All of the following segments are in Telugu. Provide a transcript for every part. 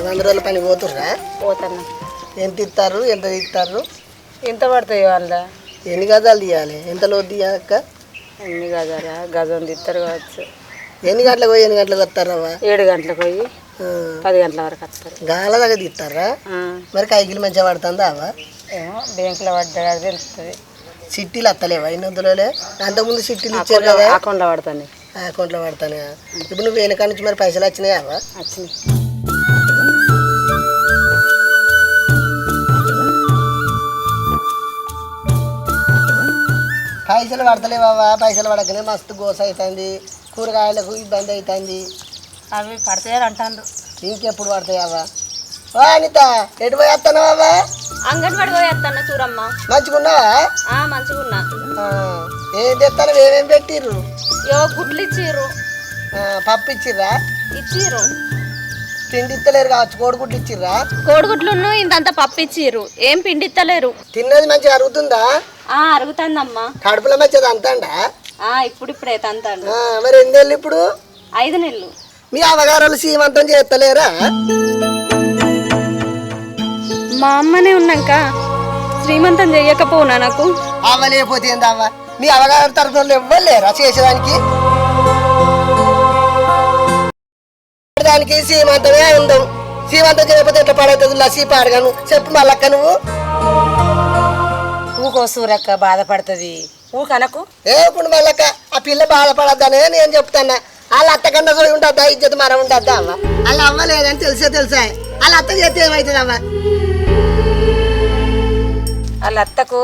100 రోజుల పని పోతుర్రా? పోతాను. ఎంత ఇస్తారు, ఎంత ఇస్తారు? ఎంత పడతాయి వాళ్ళ? ఎన్ని గజాలు తీయాలి, ఎంత లోతు తీయాలక్క? ఎన్ని గజాలా? గజం తీస్తారు కావచ్చు. ఎన్ని గంటలకు పోయి ఎన్ని గంటలకు వస్తారవ్వా? 7 గంటలకు పోయి 10 గంటల వరకు వస్తారు. గాల దగ్గర తీస్తారా? మరి కైకిలు మంచిగా పడుతుందా అవ్వ? ఏమో బ్యాంకులో పడ్డా తెలుస్తుంది. సిట్టీలు వస్తలేవా ఇన్నొద్దులోనే? అంతకుముందు సిట్టీలు ఇచ్చారు కదా, అకౌంట్లో పడతాను. అకౌంట్లో పడతానే. ఇప్పుడు నువ్వు వెనక నుంచి మరి పైసలు వచ్చినాయా అవ్వ? వచ్చినాయి. పైసలు పడతలేవా? పైసలు పడకనే మస్తు గోస అవుతుంది, కూరగాయలకు ఇబ్బంది అవుతుంది. అవి పడతాయని అంటాను. ఇంకెప్పుడు పడతాయవ్వా? ఓ అనిత, ఎటు పోయి వస్తున్నావా? అంగన్వాడి పోయి వస్తాను చూరమ్మ. మంచిగున్నావా? మంచిగా ఉన్నా. ఏం తెస్తాను? ఏమేమి పెట్టిర్రు? గుడ్లు ఇచ్చిర్రు. పప్పు ఇచ్చిర్రా? ఇచ్చిర్రు. పిండి ఇస్తలేరు కావచ్చు, కోడిగుడ్లు ఇచ్చిర్రా? కోడిగుడ్లు ఇంతంతా పప్పు ఇచ్చిర్రు, ఏం పిండి ఇస్తలేరు. తిన్నది మంచిగా అరుగుతుందా? అరుగుతుందమ్మా. కడుపులో మంచిది అంతాండా? ఇప్పుడిప్పుడే తంతాడు. మరి ఎన్ని నెలలు ఇప్పుడు? 5 నెలలు. మీ అవగారాలు సీమంతం చేస్తలేరా? మా అమ్మనే ఉన్నాక శ్రీమంతం చెయ్యకపోనా నాకు? అవ్వలేకపోతే ఏందవ్వ? మీ అవగారు తరఫున ఇవ్వలేరా చేసేదానికి? దానికి సీమంతమే ఉందాం. సీమంతం చేయకపోతే ఎట్లా పడవుతుంది? లసీ పాడగాను చెప్పు మళ్ళక్క. నువ్వు ఊకో సూరక్క, బాధపడుతుంది ఊకనకు. ఏప్పుడు మళ్ళక్క ఆ పిల్ల బాధపడద్దనే నేను చెప్తాన్నా. వాళ్ళ అత్త కన్నా సోయి ఉంటుందా, ఇజ్జత్ మరం ఉంటుందా అవ్వ? వాళ్ళు అవ్వలేదని తెలుసా? వాళ్ళ అత్త చేస్తే ఏమవుతుంది అవ్వ? వాళ్ళ అత్తకు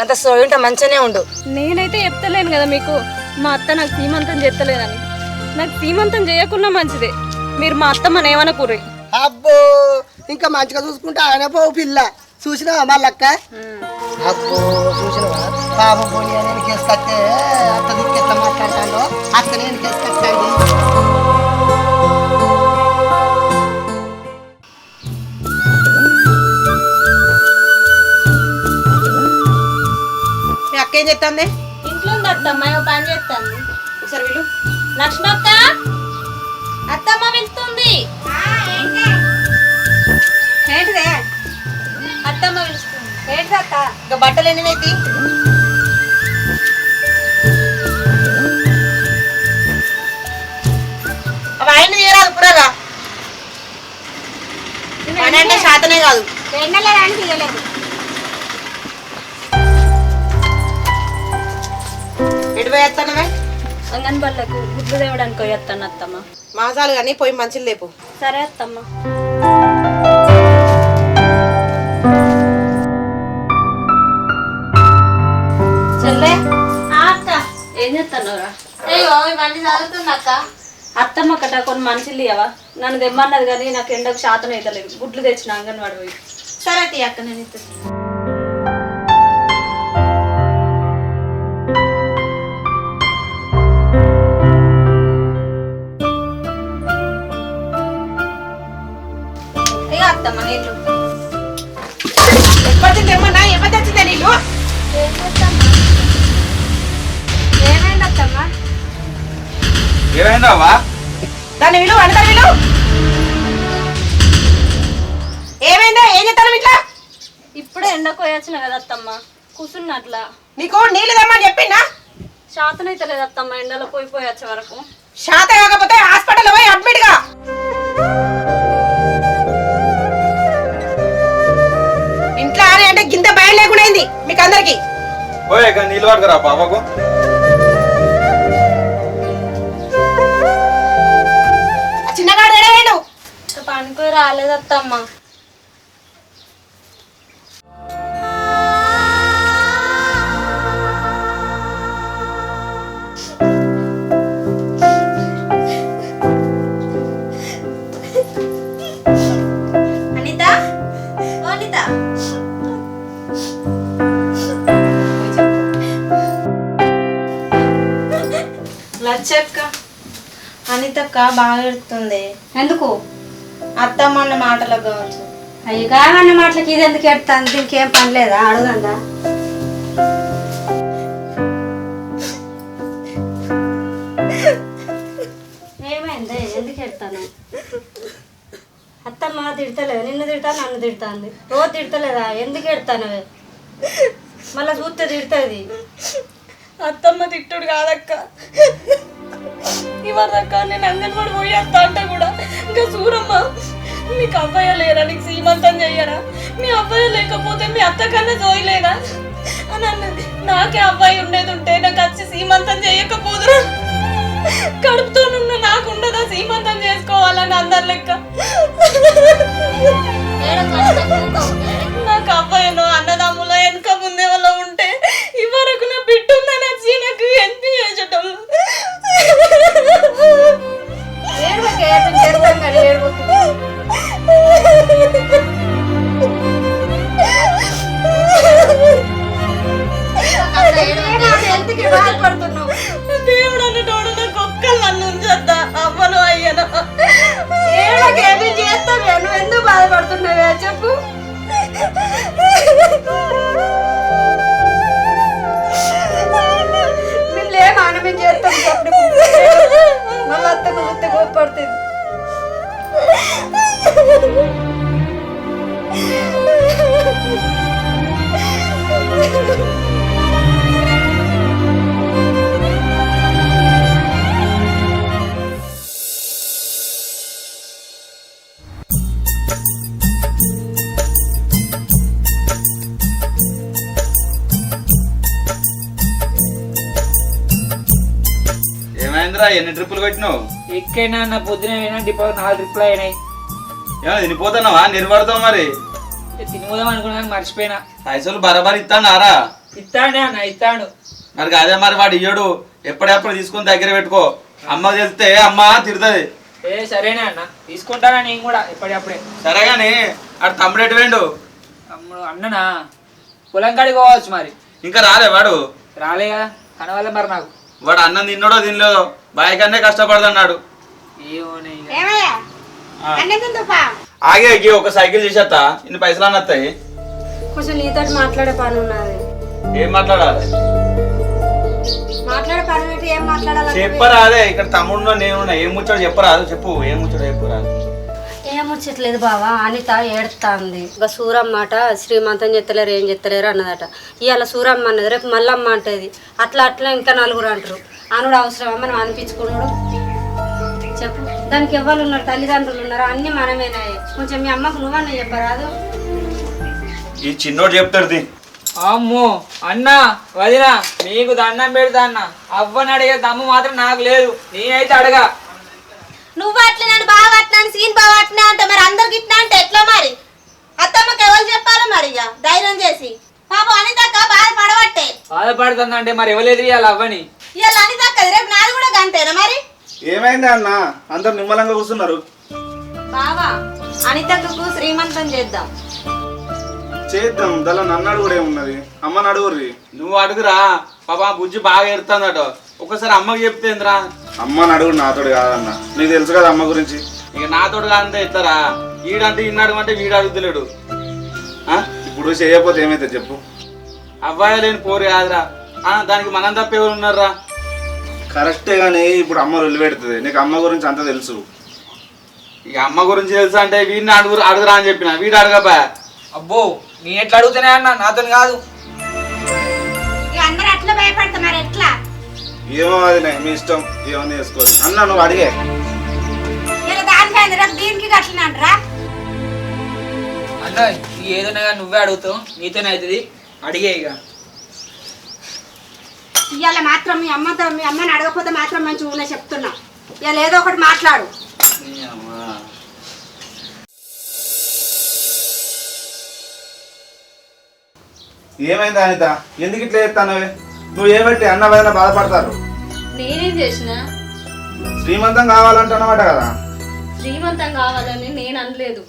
అంత సోయి ఉంటే మంచిగానే ఉండు. నేనైతే చెప్తలేను కదా మీకు, మా అత్త నాకు సీమంతం చేస్తలేదని. నాకు సీమంతం చేయకుండా మంచిదే. మీరు మా అత్తమ్మని ఏమనకూర్రి. అబ్బో, ఇంకా మంచిగా చూసుకుంటా ఆయన పోవు పిల్ల. చూసినావా మళ్ళక్క? అబ్బో చూసినావా? బాబు పోనీ నేను కేసుకొస్తే అత్త దిక్కు ఎట్లా మాట్లాడతాను, అత్త నేను కేసుకొస్తాండి. మీ అక్క ఏం చేస్తుంది? ఇంట్లో ఉంది అత్తమ్మ, పని చేస్తుంది. ఒకసారి వీళ్ళు లక్ష్మక్క, అత్తమ్మ వెళ్తుంది. ఏంటిదే? అత్తమ్మ పిలుస్తుంది. ఏంటి అత్త? ఇంకా బట్టలు ఎన్నినైతే? అవి ఆయన తీయరాదు పురాగా. పని అంటే శాతనే కాదు. ఎండలేదని తీయలేదు. ఎటు పోయేస్తానవే? అంగన్వాళ్ళకు గుడ్లు తేవడానికి పోయేస్తాను అత్తమ్మ. మాసాలు కానీ పోయి మంచిలు లేపు. సరే అత్తమ్మ. చెల్లె, అక్క ఏం చేస్తున్నావురా? అయ్యో ఇవన్నీ చదువుతున్నా అక్క. అత్తమ్మ కట్ట కొన్ని మనుషులు ఇవ్వవా? నన్ను తెమ్మన్నది కానీ నాకు ఎండకు శాతం అవుతలేదు. గుడ్లు తెచ్చిన అంగన్వాడి పోయి. సరే తీ అక్క, నేను ఇస్తాను. అత్తమ్మ నీళ్ళు ఎప్పటి తెమ్మన్నా ఎవరు తెచ్చిందే నీళ్ళు? ఏమైంది అత్తమ్మ? ఏమైందావా? దాన్ని విలువ అంటారు విలు. ఏమైందా? ఏం చెప్తాను ఇట్లా? ఇప్పుడే ఎండకు పోయొచ్చిన కదా అత్తమ్మ, కూర్చున్నట్లా. నీకు నీళ్ళు తెమ్మని చెప్పిందా? శాతం అయితే లేదు అత్తమ్మ, ఎండలో పోయి వచ్చే వరకు. శాత కాకపోతే హాస్పిటల్ పోయి అడ్మిట్ గా. ఇంట్లో ఆనే అంటే గింత భయం లేకుండా అయింది మీకు అందరికి. నీళ్ళు పట్టుకురా బాబాకు. చిన్నగాడు ఏడవేండు? పనికి రాలేదు అత్తమ్మ. అనిత, ఓ అనిత. లచ్చక్క, అనితక్క బాగా ఎడుతుంది. ఎందుకు? అత్తమ్మ అన్న మాటలకు కావచ్చు. అయ్యి కావన్న మాటలకి ఇది ఎందుకు ఎడతాను? ఇంకేం పని లేదా? అడగండా. ఏమైంది? ఎందుకు ఎడతాను? అత్తమ్మ తిడతలేదు, నిన్ను తిడతా నన్ను తిడుతుంది. రోజు తిడతలేదా? ఎందుకు ఎడతానవే? మళ్ళీ చూస్తే తిడుతుంది. అత్తమ్మ తిట్టుడు కాదక్క, ఇవరక్క నేను అంగన్వాడి పోయేస్తా అంటే కూడా ఇంకా సూరమ్మ మీకు అబ్బాయి లేరా, నీకు సీమంతం చెయ్యరా, మీ అబ్బాయి లేకపోతే మీ అత్త కన్నా జోయలేదా అని అన్నది. నాకే అబ్బాయి ఉండేది ఉంటే నాకు వచ్చి సీమంతం చేయకపోదురా, కడుపుతోనున్న నాకు ఉండదా సీమంతం చేసుకోవాలని అందరి లెక్క. నాకు అబ్బాయిలో అన్నదమ్ములో వెనక ముందే వాళ్ళ ఉంటే ఇవరకు నా బిడ్డ ఉందని వచ్చి నాకు ఎంత చేసేటం. దేవుడు అన్నటోడు నాకు ఒక్కళ్ళు నన్ను ఉంచొద్దా అవ్వను అయ్యను. ఏమీ చేస్తావు? నువ్వు ఎందుకు బాధపడుతున్నావే చెప్పు. వీళ్ళేం ఆనమేం చేస్తాం చెప్పు. మళ్ళీ అత్తకు గుర్తు కోపడుతుంది. ఏమైందిరా, ఎన్ని ట్రిప్పులు కొట్టినావు? ఎక్కైనా నా పొద్దున డిపో 4 ట్రిప్పులు అయినాయి. ఏమో తినిపోతున్నావా? నిర్వడతావు మరి. తినిపోదాం అనుకున్నా మర్చిపోయినా. పైసలు బరాబర్ ఇస్తాడారా? ఇస్తాడే అన్న, ఇస్తాడు. మరి అదే మరి వాడు ఇయ్యడు, ఎప్పుడెప్పుడు తీసుకుని దగ్గర పెట్టుకో. అమ్మ తెలిస్తే అమ్మ తిడుతుంది. సరేనే అన్న, తీసుకుంటానా నేను కూడా ఎప్పటికప్పుడే. సరే గాని ఆడు తమ్ముడు ఎటు వేండు? తమ్ముడు అన్ననా పొలం కాడికి పోవచ్చు. మరి ఇంకా రాలే వాడు? రాలే కదా, కనవాలే మరి నాకు. వాడు అన్నం తిన్నాడో తినలేదో, బాయికన్నే కష్టపడదన్నాడు. ఏమయ్యా అన్నం తిందుపా. ఆగే ఒక సైకిల్ చేసేస్తా, ఇన్ని పైసలు అన్న వస్తాయి. కొంచెం నీతో మాట్లాడే పని ఉన్నది. ఏం మాట్లాడాలి? మాట్లాడే పని పెట్టి ఏం మాట్లాడాలి? చెప్పరా అదే, ఇక్కడ తమ్ముడు నేనున్నా. ఏం ముచ్చాడు చెప్పరాదు, చెప్పు ఏం ముచ్చాడు చెప్పురా. ఏమొచ్చట్లేదు బావా, అనిత ఏడుస్తుంది. ఇంకా సూరమ్మ మాట శ్రీమంతం చెత్తలేరు ఏం చెత్తలేరు అన్నదట. ఇవాళ సూరమ్మ అన్నది, రేపు మల్లమ్మ అంటది. అట్లా ఇంకా నలుగురు అంటారు. అనుడు అవసరమా మనం అనిపించుకున్నాడు? చెప్పు. దానికి ఎవరు ఉన్నారు? తల్లిదండ్రులు ఉన్నారు, అన్ని మనమేనా? కొంచెం మీ అమ్మకు నువ్వన్నా చెప్పరాదు? ఈ చిన్నోడు చెప్తాడు. అమ్మో అన్న వదిన మీకు దండం పెడతా అన్న. అవ్వని అడిగే దమ్ము మాత్రం నాకు లేదు, నేనైతే అడగా. నువ్వు అట్లా నన్ను బాగా అట్లా సీన్ బాగా అట్లా అంటే మరి అందరికి ఇట్లా అంటే ఎట్లా మరి? అత్తమ్మకి ఎవరు చెప్పాలి మరి? ఇక ధైర్యం చేసి పాపం అనితక్క బాధపడబట్టే. బాధపడుతుందంటే మరి ఎవరు ఇవ్వాలి అవ్వని? ఇవాళ అనితక్కది, రేపు నాది కూడా గంతేనా మరి? ఏమైంది అన్న, అందరు నిమ్మలంగా కూర్చున్నారు. బావా అనితక్కకు శ్రీమంతం చేద్దాం. చేద్దాం, దానిలో నన్ను అడుగుడే ఉన్నది. అమ్మని అడుగుర్రి. నువ్వు అడుగురా, పాప బుజ్జి బాగా ఎడుతుందట. ఒకసారి అమ్మకి చెప్తేంద్రా. అమ్మని అడుగు, నాతోడు కాదన్న. నీకు తెలుసు కదా అమ్మ గురించి. ఇక నాతోడు కాదంటే ఇస్తారా? ఈడంటే ఇన్నాడు అంటే వీడు అడుగుతలేడు. ఇప్పుడు చేయకపోతే ఏమైతే చెప్పు. అబ్బాయి లేని పోరు కాదురా, దానికి మనం తప్ప ఎవరు ఉన్నారా? కరెక్టే కానీ ఇప్పుడు అమ్మ రొల్లి పెడుతుంది. నీకు అమ్మ గురించి అంతా తెలుసు. ఇక అమ్మ గురించి తెలుసు అంటే వీడిని అడుగురా అని చెప్పిన, వీడు అడగబా. అబ్బో నేను ఎట్లా అడుగుతానే అన్న, నాతో కాదు. ఇక అందరూ అట్లా భయపడతా మరి ఎట్లా? ఏమో అది మీ ఇష్టం, ఏమని చేసుకోవచ్చు. అన్న నువ్వు అడిగే. ఇలా దానికైంది, రేపు దీనికి అట్లా అంటారా? అన్న ఏదైనా కానీ నువ్వే అడుగుతావు, నీతోనే అవుతుంది. అడిగే ఇక. ఇవాళ మాత్రం మీ అమ్మని అడగకపోతే మాత్రం మంచిగా ఉన్నా చెప్తున్నా. ఇవాళ ఏదో ఒకటి మాట్లాడు. ఏమైంది అనిత, ఎందుకు ఇట్లా చేస్తానవే? నువ్వు ఏబట్టి అన్న వదిన బాధపడతారు. నేనేం చేసిన? శ్రీమంతం కావాలంటున్నమాట కదా. శ్రీమంతం కావాలని నేను అనలేదు,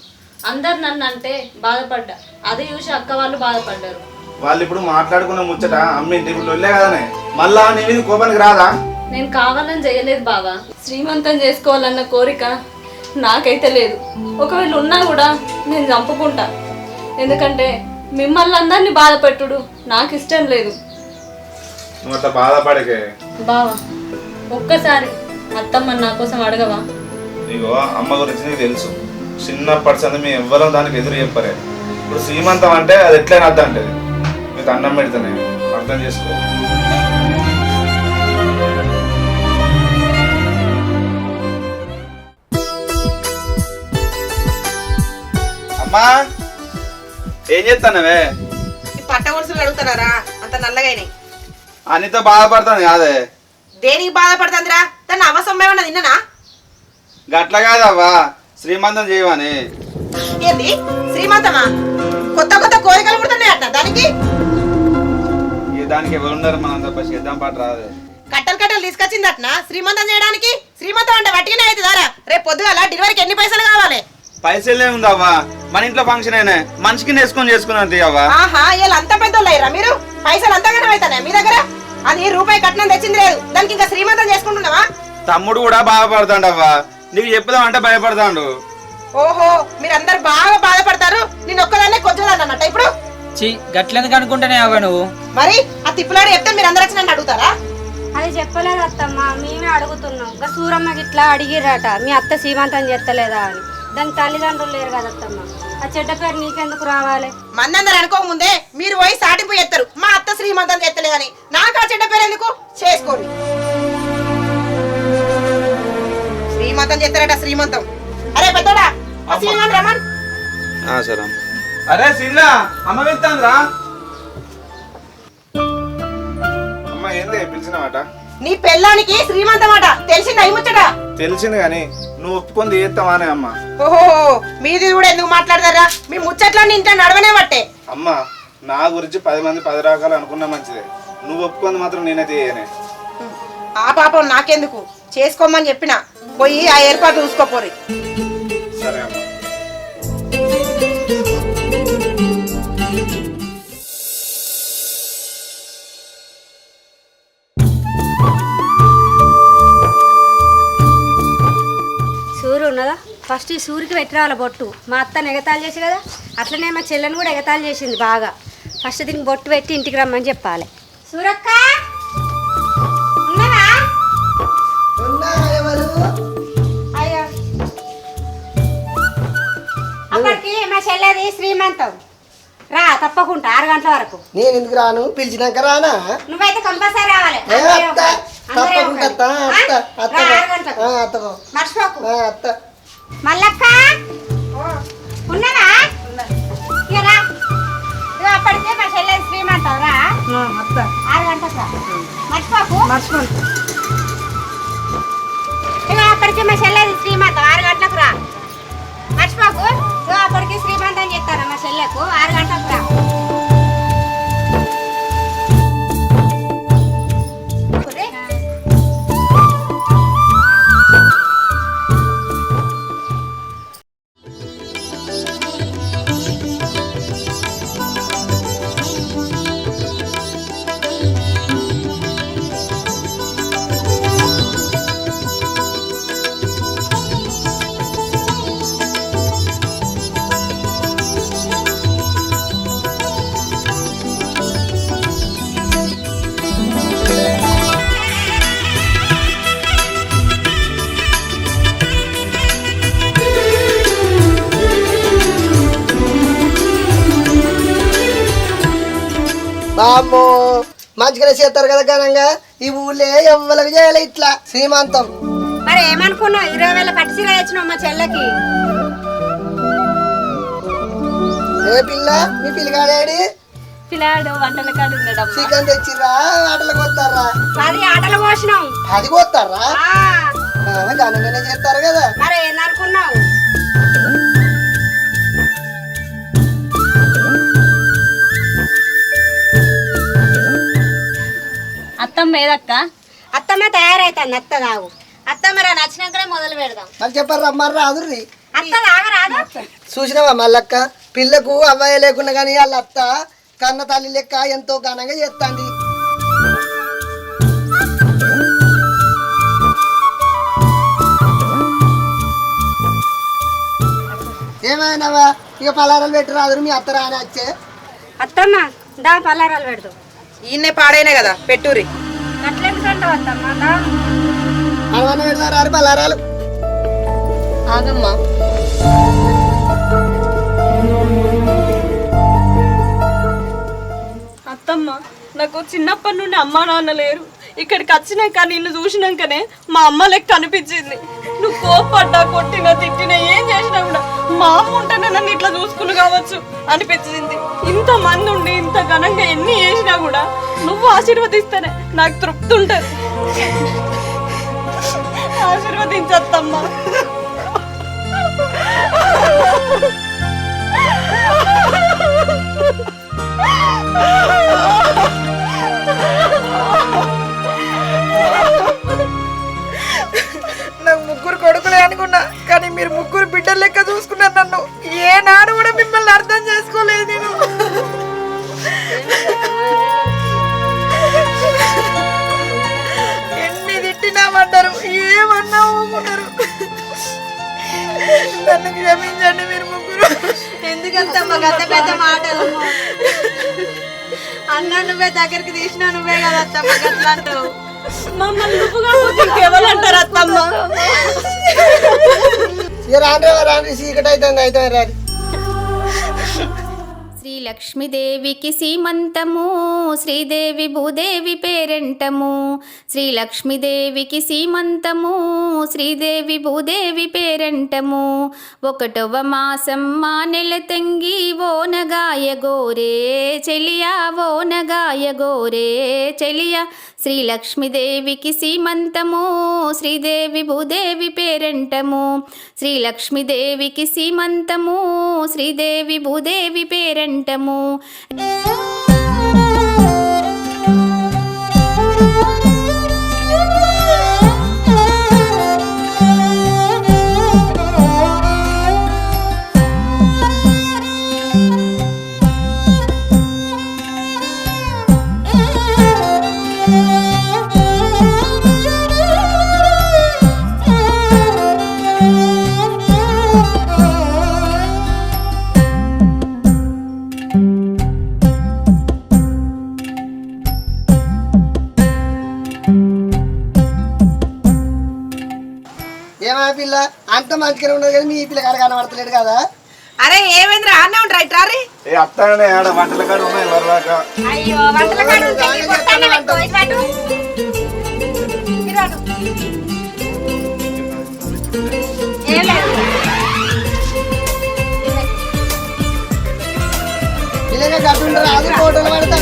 అందరు నన్ను అంటే బాధపడ్డా. అది చూసి అక్క వాళ్ళు బాధపడ్డారు. వాళ్ళు ఇప్పుడు మాట్లాడుకున్న ముచ్చట అమ్మింటి ఇప్పుడు వెళ్ళే కదనే, మళ్ళా నీ మీద కోపానికి రాదా? నేను కావాలని చేయలేదు బావా. శ్రీమంతం చేసుకోవాలన్న కోరిక నాకైతే లేదు. ఒకవేళ ఉన్నా కూడా నేను చంపుకుంటా. ఎందుకంటే మిమ్మల్ని అందరినీ బాధ పెట్టుడు నాకు ఇష్టం లేదు. నువ్వు అట్లా బాధపడకే బావా. ఒక్కసారి అత్తమ్మ నా కోసం అడగవా? నీకు అమ్మ గురించి నీకు తెలుసు. చిన్నప్పటి సంది మేము ఎవ్వరం దానికి ఎదురు చెప్పలేదు. ఇప్పుడు శ్రీమంతం అంటే అది ఎట్లయినా అర్థం అంటది. మీకు అన్నం పెడతానే అర్థం చేసుకో. అమ్మా ఏం చేస్తానవే? ఈ పట్ట వరుసలు అడుగుతున్నారా అంత నల్లగానే? అనిత బాధపడతాను కాదే. దేనికి బాధపడుతుందిరా? తన అవసరం ఏమన్నా తిన్ననా? గట్ల కాదవ్వా, శ్రీమంతం చేయవని. ఏంది శ్రీమంతమా? కొత్త కొత్త కోరికలు పుడుతున్నాయి అట్లా దానికి? దానికి ఎవరున్నారు? మనం తప్ప చేద్దాం పాట రాదు. కట్టలు కట్టలు తీసుకొచ్చింది అట్నా శ్రీమంతం చేయడానికి? శ్రీమంతం అంటే వట్టిగానే అవుతుందారా? రేపు పొద్దుగాల డెలివరీకి ఎన్ని పైసలు కావాలి? పైసలే ఉందవ్వా, మన ఇంట్లో ఫంక్షన్ అయినా మనిషికి నేసుకొని చేసుకున్నది అవ్వా. ఆహా, వీళ్ళు అంత పెద్దోళ్ళయ్యారా మీరు? పైసలు అంతగానే అవుతానే మీ దగ్గర? అది రూపాయి కట్నం తెచ్చింది లేదు, దానికి ఇంకా శ్రీమంతం చేసుకుంటున్నావా? తమ్ముడు కూడా బాధపడతాండవ్వా, నీకు చెప్పుదాం అంటే భయపడతాడు. ఓహో, మీరందరు బాగా బాధపడతారు, నేను ఒక్కదాన్నే కొంచెం ఇప్పుడు. చి గట్లెందుకు అనుకుంటానే అవ్వ నువ్వు? మరి ఆ తిప్పులాడు చెప్తే మీరు అందరు వచ్చి నన్ను అడుగుతారా? అది చెప్పలేదు అత్తమ్మ, మేమే అడుగుతున్నాం. ఇంకా సూరమ్మకి ఇట్లా అడిగిరట మీ అత్త సీమంతం చేస్తలేదా అని. దాని తల్లిదండ్రులు లేరు కదా అత్తమ్మ, ఆ చెడ్డ పేరు నీకెందుకు రావాలి? మందందరు అనుకోకముందే మీరు పోయి సాటింపు చేస్తారు మా అత్త శ్రీమంతం చేస్తలేదని. నాకు ఆ చెడ్డ పేరు ఎందుకు? చేసుకోండి. శ్రీమంతం చేస్తారట, శ్రీమంతం. అరే పెద్దోడా, రమన్. సరే. అరే సిల్లా, అమ్మ వెళ్తాందిరా. అమ్మ ఏంది పిలిచినమాట? నీ పెళ్ళానికి శ్రీమంతం అట, తెలిసింది అయ్యముచ్చట? తెలిసింది కానీ నువ్వు ఒప్పుకొని చేస్తావానే అమ్మ. ఓహో, మీది కూడా ఎందుకు మాట్లాడతారా? మీ ముచ్చట్లన్నీ ఇంట్లో నడవనే పట్టే. అమ్మ నా గురించి 10 మంది 10 రకాలు అనుకున్నా మంచిదే, నువ్వు ఒప్పుకుంది మాత్రం నేనైతే చేయనే. ఆ పాపం నాకెందుకు, చేసుకోమని చెప్పిన. పోయి ఆ ఏర్పాటు చూసుకోపోరి. సరే అమ్మ. సూర్యు ఉన్నదా? ఫస్ట్ ఈ సూర్యుకి పెట్టిరావాలి బొట్టు. మా అత్తని ఎగతాళి చేసి కదా, అట్లనే మా చెల్లెని కూడా ఎగతాళి చేసింది బాగా. ఫస్ట్ దీనికి బొట్టు పెట్టి ఇంటికి రమ్మని చెప్పాలి. సూరక్క ఉన్నదా? అయ్యో, అప్పటికి మా చెల్లెది శ్రీమంతం. రా తప్పకుండా 6 గంటల వరకు. నేను ఎందుకు రాను? పిలిచినాక రానా? నువ్వైతే కంపల్సరీ రావాలి. తప్పకుండా మర్చిపోకు. మల్లక్క ఉన్నదా? అప్పటికే మా చెల్లెది శ్రీమంతం. రా 6 గంటలకు రా, మర్చిపోకు. అప్పటికి మా చెల్లెది శ్రీమంతం 6 గంటలకు రా, మర్చిపోకు. అప్పటికి శ్రీమంతం చెప్తారా మా చెల్లెకు? 6 గంటలకు రా. బామ్మో మంచిగానే చేస్తారు కదా ఘనంగా. ఈ ఊళ్ళే ఎవ్వరికి చేయాలి ఇట్లా శ్రీమంతం. మరి ఏమనుకున్నావు? 20,000 పట్టు చీర తెచ్చినావు మా చెల్లెకి. ఏ పిల్ల, మీ పిల్లగాడేడి? పిల్లాడు వంటల కాడు ఉన్నాడమ్మా. చికెన్ తెచ్చిర్రా? ఆటలు కొత్తారా? 10 ఆటలు పోసినాం. 10 కొత్తారా? ఘనంగానే చేస్తారు కదా. మరి ఏమనుకున్నావు? అత్తమ్మ ఏదక్క? అత్తమ్మ తయారైతాను. అత్త తాగు. అత్తమ్మ రా, నచ్చినాకనే మొదలు పెడదాం. మరి చెప్పారు రమ్మారు రాదుర్రి. అత్త తాగరాదు. చూసినావా మల్లక్క, పిల్లకు అవ్వాయి లేకుండా కానీ వాళ్ళ అత్త కన్న తల్లి లెక్క ఎంతో ఘనంగా చేస్తాంది. ఏమైనావా ఇక పలారాలు పెట్టి రాదురు మీ అత్త రాని వచ్చే. అత్తమ్మ దా పల్లారాలు పెడదాం. ఈయన్నే పాడైనా కదా, పెట్టురి. అట్లెందుకంటావు అత్తమ్మ? దా అనవన్న పెడతారు పలారాలు. ఆగమ్మా. చిన్నప్పటి నుండి అమ్మా నాన్న లేరు. ఇక్కడికి వచ్చినాక నిన్ను చూసినాకనే మా అమ్మ లెక్క అనిపించింది. నువ్వు కోపడ్డా కొట్టినా తిట్టినా ఏం చేసినా కూడా మా అమ్మ ఉంటేనే నన్ను ఇట్లా చూసుకుని కావచ్చు అనిపించింది. ఇంత మంది ఉండి ఇంత ఘనంగా ఎన్ని చేసినా కూడా నువ్వు ఆశీర్వదిస్తేనే నాకు తృప్తి ఉంటుంది. ఆశీర్వదించత్తమ్మా. నాకు ముగ్గురు కొడుకులే అనుకున్నా, కానీ మీరు ముగ్గురు బిడ్డల లెక్క చూసుకున్నారు నన్ను. ఏనాడు కూడా మిమ్మల్ని అర్థం చేసుకోలేదు నేను. ఎన్ని తిట్టినామన్నారు, ఏమన్నా ఊరుకున్నారు. నన్ను క్షమించండి మీరు ముగ్గురు. ఎందుకంతమ్మా గత పెద్ద మాటలు? అన్న నువ్వే దగ్గరికి తీసినా నువ్వే కదా అత్తమ్మ గట్లా అంటావు. మమ్మల్ని నువ్వుగా ఇంకెవరంటారు అత్తమ్మ? రాండి చీకటి అయితే రాని. శ్రీ లక్ష్మీదేవికి సీమంతము, శ్రీదేవి భూదేవి పేరెంటము. శ్రీ లక్ష్మీదేవికి సీమంతము, శ్రీదేవి భూదేవి పేరెంటము. 1వ మాసం మా నెల తెంగి ఓనగాయ గోరే చెలియా, ఓనగాయ గోరే చెలియా. శ్రీ లక్ష్మీదేవికి సీమంతము, శ్రీదేవి భూదేవి పేరెంటము. శ్రీ లక్ష్మీదేవికి సీమంతము, శ్రీదేవి భూదేవి పేరెంటము. ఏమా పిల్ల అంత మంచిగానే ఉండదు కానీ మీ పిల్లగాడు కనబడతలేడు కదా. అరే ఏమైందిరా అన్న ఉంటారా ఇట్లా రే? అత్తనే ఆడ వంటల కాడ ఉన్నాయి వరదాకా. అయ్యో వంటల కాడ ఉంటే నీ కొట్టానే పెట్టుకో, ఇటు రాడు. ఇటు రాడు. ఏం లేదు. పిల్లగా గట్టుంటారు అది ఫోటోలు పడతా.